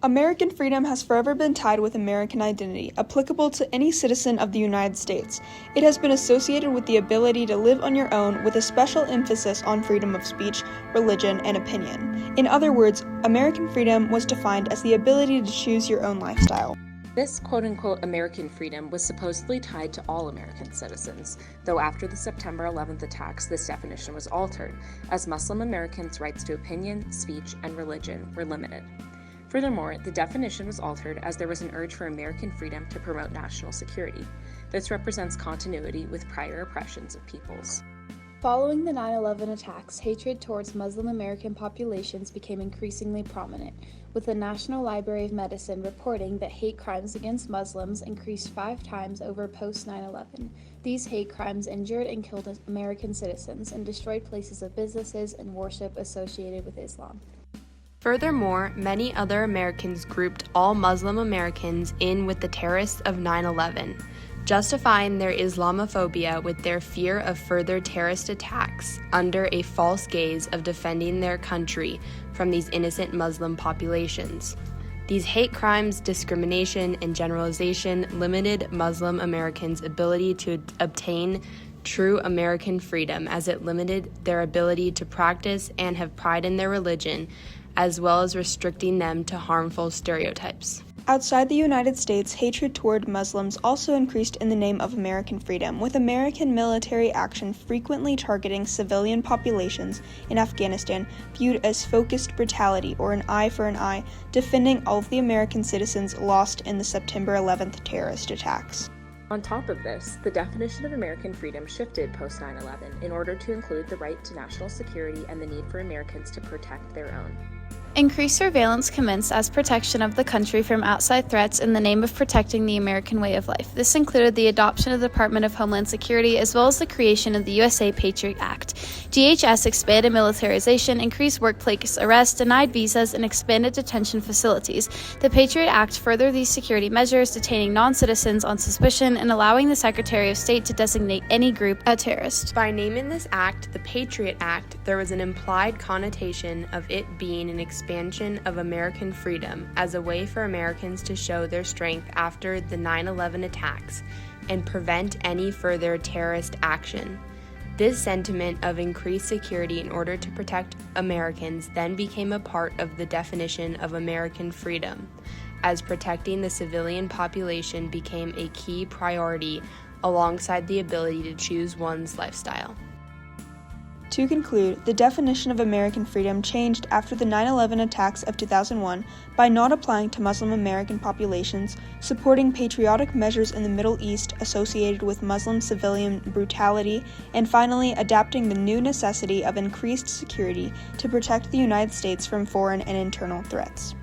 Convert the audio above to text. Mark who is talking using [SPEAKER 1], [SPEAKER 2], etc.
[SPEAKER 1] American freedom has forever been tied with American identity, applicable to any citizen of the United States. It has been associated with the ability to live on your own, with a special emphasis on freedom of speech, religion, and opinion. In other words, American freedom was defined as the ability to choose your own lifestyle.
[SPEAKER 2] This quote-unquote American freedom was supposedly tied to all American citizens, though after the September 11th attacks, this definition was altered, as Muslim Americans' rights to opinion, speech, and religion were limited. Furthermore, the definition was altered as there was an urge for American freedom to promote national security. This represents continuity with prior oppressions of peoples.
[SPEAKER 3] Following the 9/11 attacks, hatred towards Muslim American populations became increasingly prominent, with the National Library of Medicine reporting that hate crimes against Muslims increased 5 times over post-9/11. These hate crimes injured and killed American citizens and destroyed places of businesses and worship associated with Islam.
[SPEAKER 4] Furthermore, many other Americans grouped all Muslim Americans in with the terrorists of 9/11, justifying their Islamophobia with their fear of further terrorist attacks under a false gaze of defending their country from these innocent Muslim populations. These hate crimes, discrimination, and generalization limited Muslim Americans' ability to obtain true American freedom, as it limited their ability to practice and have pride in their religion, as well as restricting them to harmful stereotypes.
[SPEAKER 1] Outside the United States, hatred toward Muslims also increased in the name of American freedom, with American military action frequently targeting civilian populations in Afghanistan viewed as focused brutality or an eye for an eye, defending all of the American citizens lost in the September 11th terrorist attacks.
[SPEAKER 2] On top of this, the definition of American freedom shifted post-9/11 in order to include the right to national security and the need for Americans to protect their own.
[SPEAKER 3] Increased surveillance commenced as protection of the country from outside threats in the name of protecting the American way of life. This included the adoption of the Department of Homeland Security as well as the creation of the USA Patriot Act. DHS expanded militarization, increased workplace arrests, denied visas, and expanded detention facilities. The Patriot Act furthered these security measures, detaining non-citizens on suspicion and allowing the Secretary of State to designate any group a terrorist.
[SPEAKER 4] By naming this act the Patriot Act, there was an implied connotation of it being an expansion of American freedom as a way for Americans to show their strength after the 9/11 attacks and prevent any further terrorist action. This sentiment of increased security in order to protect Americans then became a part of the definition of American freedom, as protecting the civilian population became a key priority alongside the ability to choose one's lifestyle.
[SPEAKER 1] To conclude, the definition of American freedom changed after the 9/11 attacks of 2001 by not applying to Muslim American populations, supporting patriotic measures in the Middle East associated with Muslim civilian brutality, and finally adapting the new necessity of increased security to protect the United States from foreign and internal threats.